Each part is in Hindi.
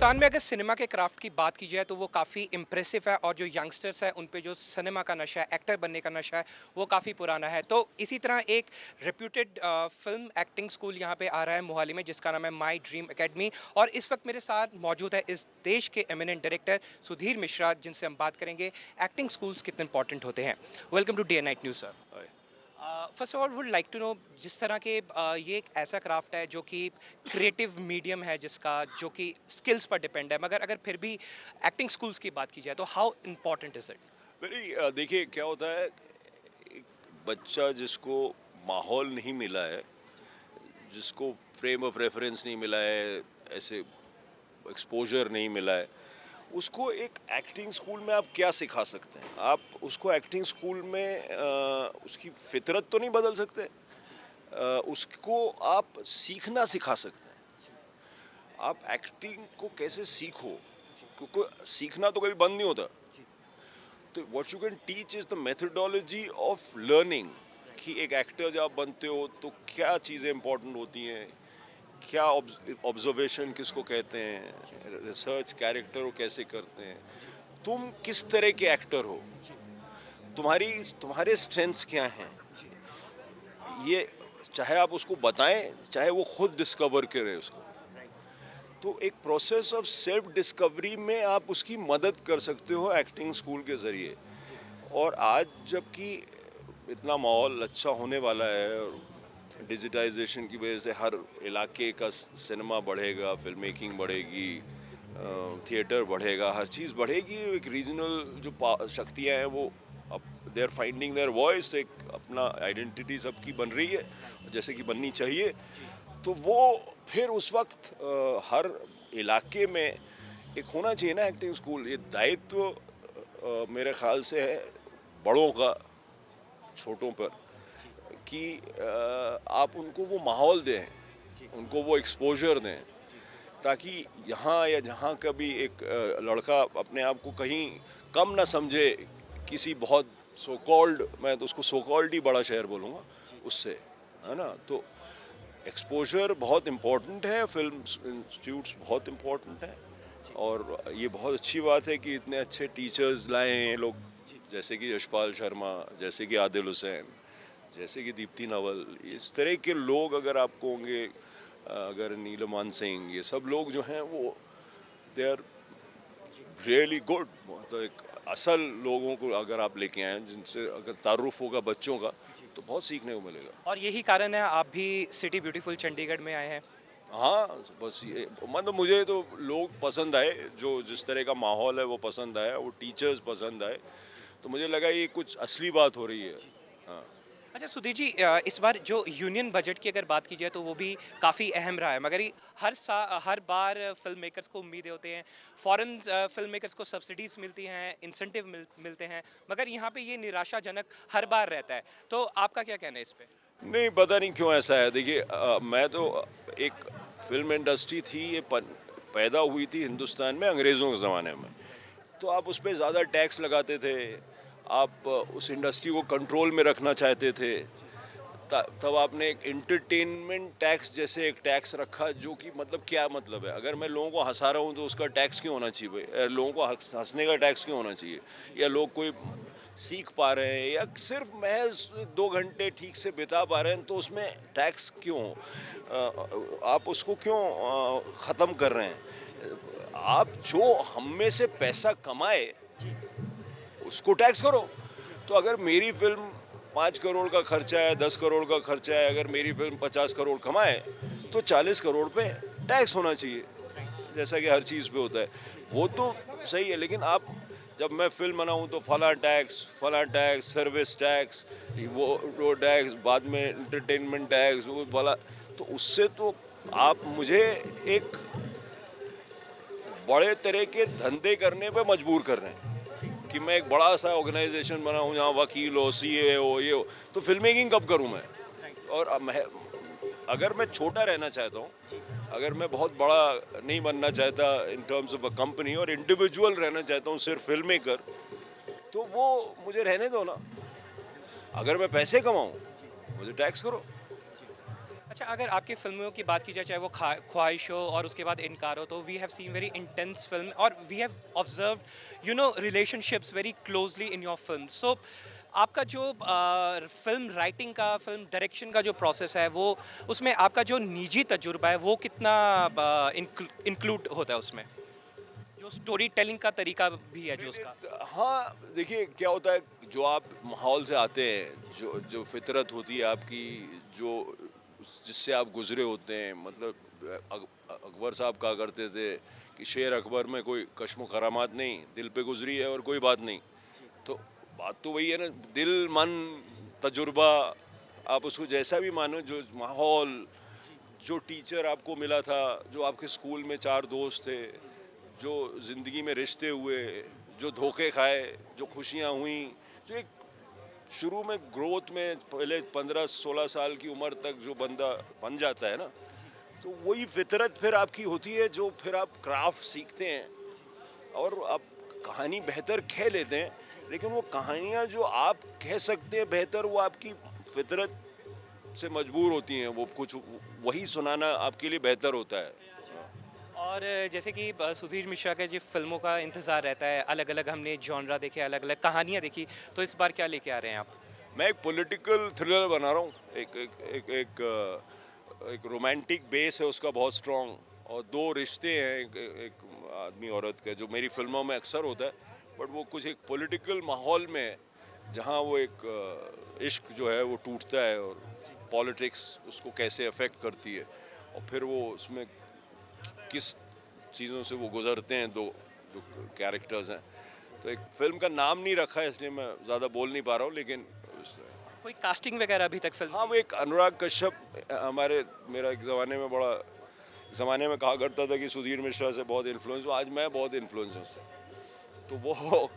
हिंदुस्तान में अगर सिनेमा के क्राफ्ट की बात की जाए तो वो काफ़ी इम्प्रेसिव है और जो यंगस्टर्स हैं उन पे जो सिनेमा का नशा है, एक्टर बनने का नशा है, वो काफ़ी पुराना है। तो इसी तरह एक रेप्यूटेड फिल्म एक्टिंग स्कूल यहाँ पे आ रहा है मोहाली में, जिसका नाम है माई ड्रीम एकेडमी। और इस वक्त मेरे साथ मौजूद है इस देश के एमिनेंट डायरेक्टर सुधीर मिश्रा, जिनसे हम बात करेंगे एक्टिंग स्कूल्स कितने इंपॉर्टेंट होते हैं। Welcome to Day Night News sir. Hi. First of all would like to know, जिस तरह के ये एक ऐसा क्राफ्ट है जो कि क्रिएटिव मीडियम है, जिसका जो कि स्किल्स पर डिपेंड है, मगर अगर फिर भी एक्टिंग स्कूल्स की बात की जाए तो हाउ इम्पोर्टेंट इज इट? मेरी देखिए क्या होता है। एक बच्चा जिसको माहौल नहीं मिला है, जिसको फ्रेम ऑफ रेफरेंस नहीं मिला है, ऐसे एक्सपोजर नहीं मिला है, उसको एक एक्टिंग स्कूल में आप क्या सिखा सकते हैं? आप उसको एक्टिंग स्कूल में उसकी फितरत तो नहीं बदल सकते। उसको आप सीखना सिखा सकते हैं। आप एक्टिंग को कैसे सीखो, क्योंकि सीखना तो कभी बंद नहीं होता। तो what you can teach is the methodology of learning, कि एक एक्टर जब आप बनते हो तो क्या चीज़ें इंपॉर्टेंट होती हैं, क्या ऑब्जर्वेशन किसको कहते हैं, रिसर्च कैरेक्टर को कैसे करते हैं, तुम किस तरह के एक्टर हो, तुम्हारी तुम्हारे स्ट्रेंथ्स क्या हैं, ये चाहे आप उसको बताएं चाहे वो खुद डिस्कवर करे उसको। तो एक प्रोसेस ऑफ सेल्फ डिस्कवरी में आप उसकी मदद कर सकते हो एक्टिंग स्कूल के ज़रिए। और आज जबकि इतना माहौल अच्छा होने वाला है, और डिजिटाइजेशन की वजह से हर इलाके का सिनेमा बढ़ेगा, फिल्म मेकिंग बढ़ेगी, थिएटर बढ़ेगा, हर चीज़ बढ़ेगी। एक रीजनल जो शक्तियाँ हैं वो अब they are finding their voice, एक अपना आइडेंटिटी सबकी बन रही है जैसे कि बननी चाहिए। तो वो फिर उस वक्त हर इलाके में एक होना चाहिए ना एक्टिंग स्कूल। ये दायित्व मेरे ख्याल से है बड़ों का छोटों पर, कि आप उनको वो माहौल दें, उनको वो एक्सपोजर दें, ताकि यहाँ या जहाँ का भी एक लड़का अपने आप को कहीं कम ना समझे किसी बहुत सो कॉल्ड, मैं तो उसको सो कॉल्ड ही बड़ा शहर बोलूँगा उससे, है ना। तो एक्सपोजर बहुत इम्पोर्टेंट है, फिल्म इंस्टीट्यूट्स बहुत इम्पोर्टेंट है। और ये बहुत अच्छी बात है कि इतने अच्छे टीचर्स लाए हैं ये लोग, जैसे कि यशपाल शर्मा, जैसे कि आदिल हुसैन, जैसे कि दीप्ति नवल। इस तरह के लोग अगर आपको होंगे, अगर नीलमान सिंह, ये सब लोग जो हैं वो दे आर रियली गुड। तो एक असल लोगों को अगर आप लेके आए जिनसे अगर तारुफ होगा बच्चों का, तो बहुत सीखने को मिलेगा। और यही कारण है आप भी सिटी ब्यूटीफुल चंडीगढ़ में आए हैं। हाँ, बस ये मतलब मुझे तो लोग पसंद आए, जो जिस तरह का माहौल है वो पसंद आया, वो टीचर्स पसंद आए। तो मुझे लगा ये कुछ असली बात हो रही है। हाँ। अच्छा सुधीर जी, इस बार जो यूनियन बजट की अगर बात की जाए तो वो भी काफ़ी अहम रहा है, मगर ये हर बार फिल्म मेकर्स को उम्मीदें होते हैं, फॉरेन फिल्म मेकर्स को सब्सिडीज मिलती हैं, इंसेंटिव मिलते हैं, मगर यहाँ पे ये निराशाजनक हर बार रहता है। तो आपका क्या कहना है इस पे? नहीं, पता नहीं क्यों ऐसा है। देखिए मैं तो एक फ़िल्म इंडस्ट्री थी, ये पैदा हुई थी हिंदुस्तान में अंग्रेज़ों के ज़माने में। तो आप उस पे ज़्यादा टैक्स लगाते थे, आप उस इंडस्ट्री को कंट्रोल में रखना चाहते थे। तब आपने एक एंटरटेनमेंट टैक्स जैसे एक टैक्स रखा, जो कि मतलब क्या मतलब है? अगर मैं लोगों को हँसा रहा हूँ तो उसका टैक्स क्यों होना चाहिए भाई? लोगों को हँसने का टैक्स क्यों होना चाहिए? या लोग कोई सीख पा रहे हैं या सिर्फ महज 2 घंटे ठीक से बिता पा रहे हैं, तो उसमें टैक्स क्यों? आप उसको क्यों ख़त्म कर रहे हैं? आप जो हम में से पैसा कमाए उसको टैक्स करो। तो अगर मेरी फ़िल्म 5 करोड़ का खर्चा है, 10 करोड़ का खर्चा है, अगर मेरी फ़िल्म 50 करोड़ कमाए, तो 40 करोड़ पे टैक्स होना चाहिए, जैसा कि हर चीज़ पे होता है। वो तो सही है, लेकिन आप जब मैं फ़िल्म बनाऊँ तो फलां टैक्स, सर्विस टैक्स, वो टैक्स, बाद में एंटरटेनमेंट टैक्स, वो वाला, तो उससे तो आप मुझे एक बड़े तरह के धंधे करने पे मजबूर कर रहे हैं, कि मैं एक बड़ा-सा ऑर्गेनाइज़ेशन बनाऊँ जहाँ वकील हो, सीए हो, ये हो, तो फ़िल्म मेकिंग कब करूँ मैं? और अगर मैं छोटा रहना चाहता हूँ, अगर मैं बहुत बड़ा नहीं बनना चाहता in terms of a company, और इंडिविजुअल रहना चाहता हूँ सिर्फ फ़िल्म मेकर, तो वो मुझे रहने दो ना। अगर मैं पैसे कमाऊँ, मुझे टैक्स करो। अच्छा, अगर आपकी फ़िल्मों की बात की जाए, चाहे वो ख्वाहिश हो और उसके बाद इनकार हो, तो we have seen very intense film और we have observed relationships very closely in your film. So आपका जो फ़िल्म राइटिंग का, फ़िल्म डायरेक्शन का जो प्रोसेस है, वो उसमें आपका जो निजी तजुर्बा है, वो कितना इंक्लूड होता है उसमें? जो स्टोरी टेलिंग का तरीका भी है जो उसका? हाँ, देखिए क्या होता है, जो आप माहौल से आते हैं, जो जो फितरत होती है आपकी, जो जिससे आप गुजरे होते हैं, मतलब अकबर साहब कहा करते थे कि शेर अकबर में कोई कश्म करामात नहीं, दिल पे गुजरी है और कोई बात नहीं। तो बात तो वही है ना, दिल मन तजुर्बा, आप उसको जैसा भी मानो, जो माहौल, जो टीचर आपको मिला था, जो आपके स्कूल में चार दोस्त थे, जो ज़िंदगी में रिश्ते हुए, जो धोखे खाए, जो खुशियाँ हुई, जो एक शुरू में ग्रोथ में पहले 15-16 साल की उम्र तक जो बंदा बन जाता है ना, तो वही फितरत फिर आपकी होती है, जो फिर आप क्राफ्ट सीखते हैं और आप कहानी बेहतर कह लेते हैं। लेकिन वो कहानियाँ जो आप कह सकते हैं बेहतर, वो आपकी फितरत से मजबूर होती हैं, वो कुछ वही सुनाना आपके लिए बेहतर होता है। और जैसे कि सुधीर मिश्रा के जो फ़िल्मों का इंतज़ार रहता है, अलग-अलग हमने जॉनरा देखे, अलग-अलग कहानियाँ देखी, तो इस बार क्या लेके आ रहे हैं आप? मैं एक पॉलिटिकल थ्रिलर बना रहा हूँ, एक रोमांटिक बेस है उसका बहुत स्ट्रॉन्ग, और दो रिश्ते हैं, एक आदमी औरत का, जो मेरी फिल्मों में अक्सर होता है, बट वो कुछ एक पॉलिटिकल माहौल में है, जहाँ वो एक इश्क जो है वो टूटता है, और पॉलिटिक्स उसको कैसे अफेक्ट करती है, और फिर वो उसमें किस चीज़ों से वो गुजरते हैं, दो जो कैरेक्टर्स हैं। तो एक फिल्म का नाम नहीं रखा है, इसलिए मैं ज़्यादा बोल नहीं पा रहा हूँ, लेकिन कोई कास्टिंग वगैरह अभी तक फ़िल्म हाँ, वो एक अनुराग कश्यप, मेरा एक ज़माने में कहा करता था कि सुधीर मिश्रा से बहुत इन्फ्लुएंस हुआ, आज मैं बहुत इन्फ्लुएंस हूँ उससे। तो वो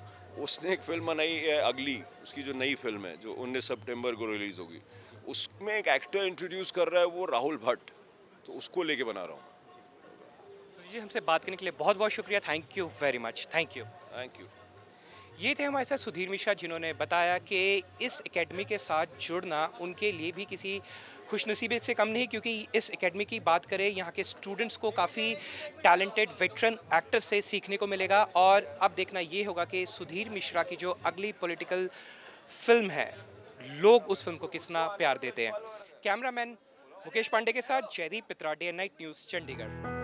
उसने एक फिल्म बनाई है अगली, उसकी जो नई फिल्म है, जो 19 सितंबर को रिलीज़ होगी, उसमें एक एक्टर इंट्रोड्यूस कर रहा है, वो राहुल भट्ट, तो उसको लेके बना रहा हूँ। तो जी, हमसे बात करने के लिए बहुत-बहुत शुक्रिया। Thank you very much. Thank you. Thank you. ये थे हमारे साथ सुधीर मिश्रा, जिन्होंने बताया कि इस एकेडमी के साथ जुड़ना उनके लिए भी किसी खुशनसीबी से कम नहीं, क्योंकि इस एकेडमी की बात करें, यहाँ के स्टूडेंट्स को काफ़ी टैलेंटेड वेटरन एक्टर्स से सीखने को मिलेगा। और अब देखना ये होगा कि सुधीर मिश्रा की जो अगली पॉलिटिकल फिल्म है, लोग उस फिल्म को कितना प्यार देते हैं। कैमरामैन मुकेश पांडे के साथ जयदीप पित्रा, day and night news, Chandigarh.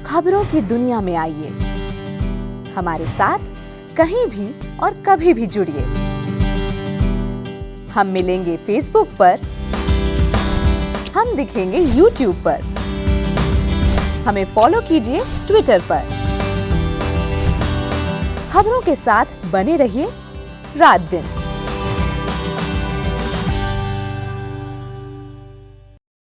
खबरों की दुनिया में आइए, हमारे साथ कहीं भी और कभी भी जुड़िए। हम मिलेंगे फेसबुक पर, हम दिखेंगे यूट्यूब पर, हमें फॉलो कीजिए ट्विटर पर। खबरों के साथ बने रहिए रात दिन।